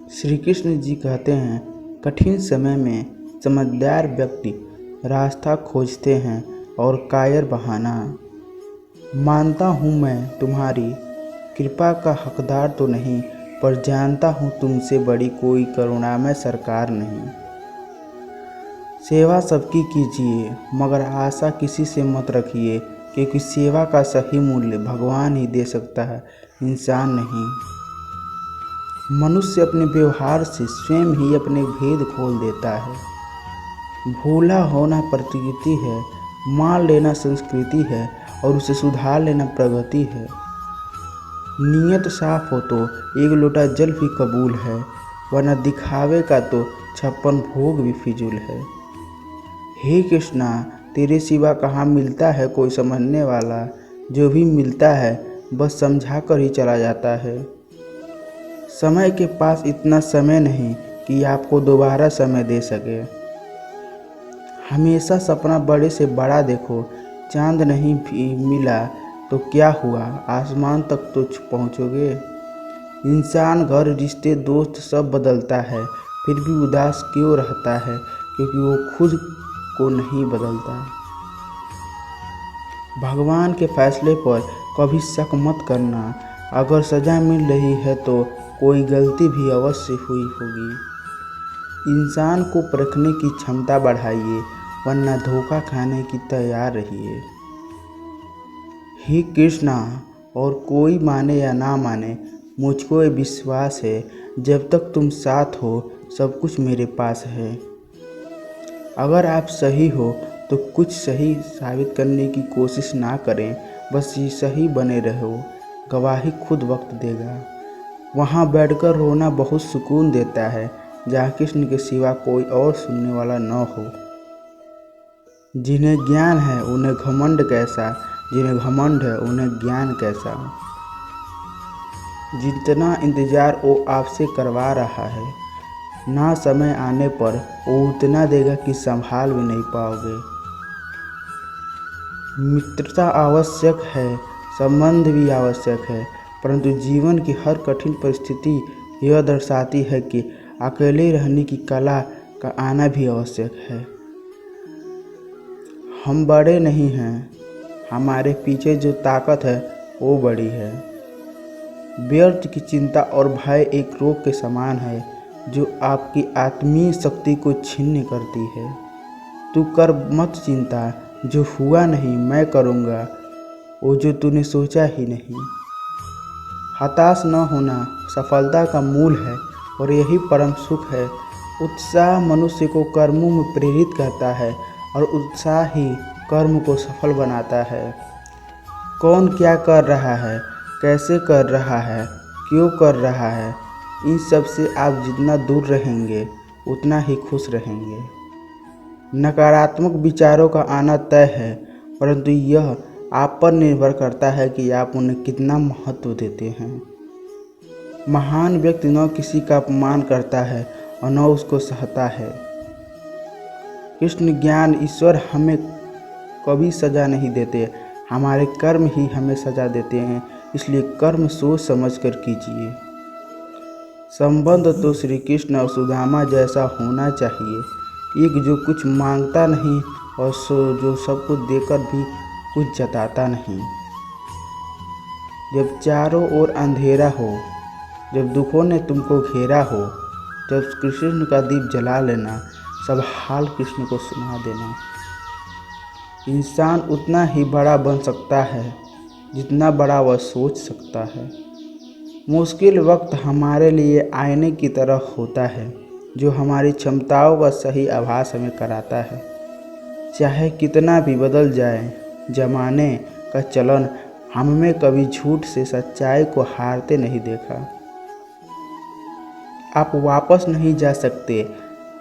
श्री कृष्ण जी कहते हैं, कठिन समय में समझदार व्यक्ति रास्ता खोजते हैं और कायर बहाना। मानता हूँ मैं तुम्हारी कृपा का हकदार तो नहीं, पर जानता हूँ तुमसे बड़ी कोई करुणामय सरकार नहीं। सेवा सबकी कीजिए, मगर आशा किसी से मत रखिए, क्योंकि सेवा का सही मूल्य भगवान ही दे सकता है, इंसान नहीं। मनुष्य अपने व्यवहार से स्वयं ही अपने भेद खोल देता है। भूला होना प्रकृति है, मान लेना संस्कृति है और उसे सुधार लेना प्रगति है। नीयत साफ हो तो एक लोटा जल भी कबूल है, वरना दिखावे का तो 56 भोग भी फिजूल है। हे कृष्णा, तेरे सिवा कहाँ मिलता है कोई समझने वाला, जो भी मिलता है बस समझा कर ही चला जाता है। समय के पास इतना समय नहीं कि आपको दोबारा समय दे सके। हमेशा सपना बड़े से बड़ा देखो, चांद नहीं भी मिला तो क्या हुआ, आसमान तक तो पहुँचोगे। इंसान, घर, रिश्ते, दोस्त सब बदलता है, फिर भी उदास क्यों रहता है, क्योंकि वो खुद को नहीं बदलता। भगवान के फैसले पर कभी शक मत करना, अगर सज़ा मिल रही है तो कोई गलती भी अवश्य हुई होगी। इंसान को परखने की क्षमता बढ़ाइए, वरना धोखा खाने की तैयार रहिए। हे कृष्णा, और कोई माने या ना माने, मुझको ये विश्वास है, जब तक तुम साथ हो सब कुछ मेरे पास है। अगर आप सही हो तो कुछ सही साबित करने की कोशिश ना करें, बस ये सही बने रहो, गवाही खुद वक्त देगा। वहाँ बैठकर रोना बहुत सुकून देता है, जहाँ कृष्ण के सिवा कोई और सुनने वाला न हो। जिन्हें ज्ञान है उन्हें घमंड कैसा, जिन्हें घमंड है उन्हें ज्ञान कैसा। जितना इंतजार वो आपसे करवा रहा है, ना समय आने पर वो उतना देगा कि संभाल भी नहीं पाओगे। मित्रता आवश्यक है, संबंध भी आवश्यक है, परंतु जीवन की हर कठिन परिस्थिति यह दर्शाती है कि अकेले रहने की कला का आना भी आवश्यक है। हम बड़े नहीं हैं, हमारे पीछे जो ताकत है वो बड़ी है। व्यर्थ की चिंता और भय एक रोग के समान है, जो आपकी आत्मीय शक्ति को छीन करती है। तू कर मत चिंता, जो हुआ नहीं मैं करूँगा, वो जो तूने सोचा ही नहीं। हताश न होना सफलता का मूल है और यही परम सुख है। उत्साह मनुष्य को कर्मों में प्रेरित करता है और उत्साह ही कर्म को सफल बनाता है। कौन क्या कर रहा है, कैसे कर रहा है, क्यों कर रहा है, इन सब से आप जितना दूर रहेंगे उतना ही खुश रहेंगे। नकारात्मक विचारों का आना तय है, परंतु यह आप पर निर्भर करता है कि आप उन्हें कितना महत्व देते हैं। महान व्यक्ति न किसी का अपमान करता है और न उसको सहता है। कृष्ण ज्ञान ईश्वर हमें कभी सज़ा नहीं देते, हमारे कर्म ही हमें सज़ा देते हैं, इसलिए कर्म सोच समझ कर कीजिए। संबंध तो श्री कृष्ण और सुदामा जैसा होना चाहिए, एक जो कुछ मांगता नहीं और जो सब कुछ देकर भी कुछ जताता नहीं। जब चारों ओर अंधेरा हो, जब दुखों ने तुमको घेरा हो, जब कृष्ण का दीप जला लेना, सब हाल कृष्ण को सुना देना। इंसान उतना ही बड़ा बन सकता है जितना बड़ा वह सोच सकता है। मुश्किल वक्त हमारे लिए आईने की तरह होता है, जो हमारी क्षमताओं का सही आभास हमें कराता है। चाहे कितना भी बदल जाए जमाने का चलन, हमने कभी झूठ से सच्चाई को हारते नहीं देखा। आप वापस नहीं जा सकते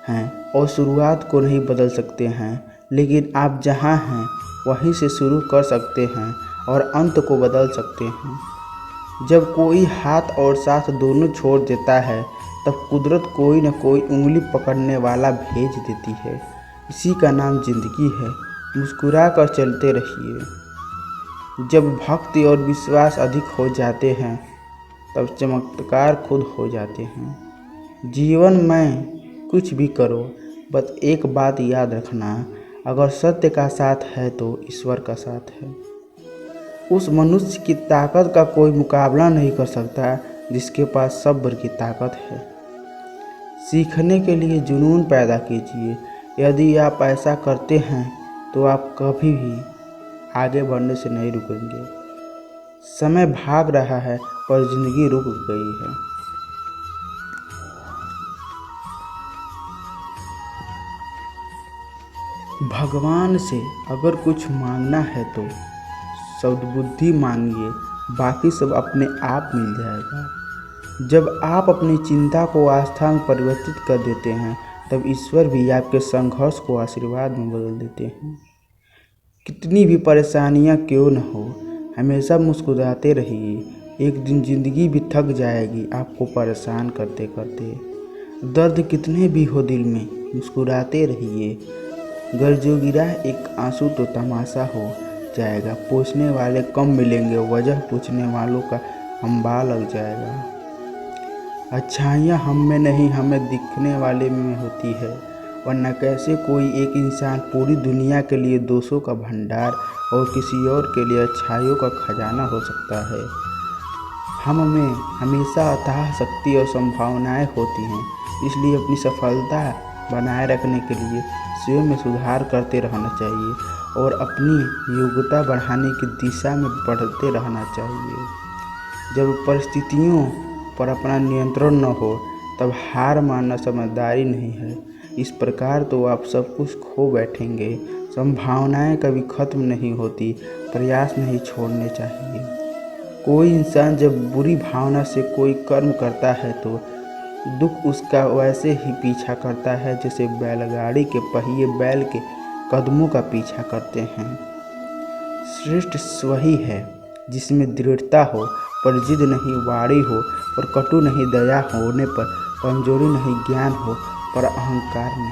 हैं और शुरुआत को नहीं बदल सकते हैं, लेकिन आप जहां हैं वहीं से शुरू कर सकते हैं और अंत को बदल सकते हैं। जब कोई हाथ और साथ दोनों छोड़ देता है, तब कुदरत कोई न कोई उंगली पकड़ने वाला भेज देती है। इसी का नाम जिंदगी है। मुस्कुरा कर चलते रहिए। जब भक्ति और विश्वास अधिक हो जाते हैं, तब चमत्कार खुद हो जाते हैं। जीवन में कुछ भी करो, बस एक बात याद रखना, अगर सत्य का साथ है तो ईश्वर का साथ है। उस मनुष्य की ताकत का कोई मुकाबला नहीं कर सकता जिसके पास सब्र की ताकत है। सीखने के लिए जुनून पैदा कीजिए। यदि आप ऐसा करते हैं तो आप कभी भी आगे बढ़ने से नहीं रुकेंगे। समय भाग रहा है पर जिंदगी रुक गई है। भगवान से अगर कुछ मांगना है तो सद्बुद्धि मांगिए, बाकी सब अपने आप मिल जाएगा। जब आप अपनी चिंता को आस्था में परिवर्तित कर देते हैं तब ईश्वर भी आपके संघर्ष को आशीर्वाद में बदल देते हैं। कितनी भी परेशानियां क्यों न हो, हमेशा मुस्कुराते रहिए। एक दिन ज़िंदगी भी थक जाएगी आपको परेशान करते करते। दर्द कितने भी हो दिल में, मुस्कुराते रहिए। घर जो गिरा एक आंसू तो तमाशा हो जाएगा। पूछने वाले कम मिलेंगे, वजह पूछने वालों का अंबा लग जाएगा। अच्छाइयाँ हम में नहीं, हमें दिखने वाले में होती है, वरना कैसे कोई एक इंसान पूरी दुनिया के लिए दोषों का भंडार और किसी और के लिए अच्छाइयों का खजाना हो सकता है। हम में हमेशा अथाह शक्ति और संभावनाएं होती हैं, इसलिए अपनी सफलता बनाए रखने के लिए स्वयं में सुधार करते रहना चाहिए और अपनी योग्यता बढ़ाने की दिशा में बढ़ते रहना चाहिए। जब परिस्थितियों पर अपना नियंत्रण न हो तब हार मानना समझदारी नहीं है। इस प्रकार तो आप सब कुछ खो बैठेंगे। संभावनाएं कभी खत्म नहीं होती, प्रयास नहीं छोड़ने चाहिए। कोई इंसान जब बुरी भावना से कोई कर्म करता है तो दुख उसका वैसे ही पीछा करता है जैसे बैलगाड़ी के पहिए बैल के कदमों का पीछा करते हैं। श्रेष्ठ वही है जिसमें दृढ़ता हो पर जिद नहीं, वाणी हो पर कटु नहीं, दया होने पर कमजोरी नहीं, ज्ञान हो पर अहंकार नहीं।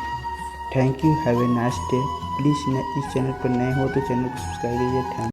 Thank you, have a nice day. Please इस चैनल पर नए हो तो चैनल को सब्सक्राइब कीजिए। थैंक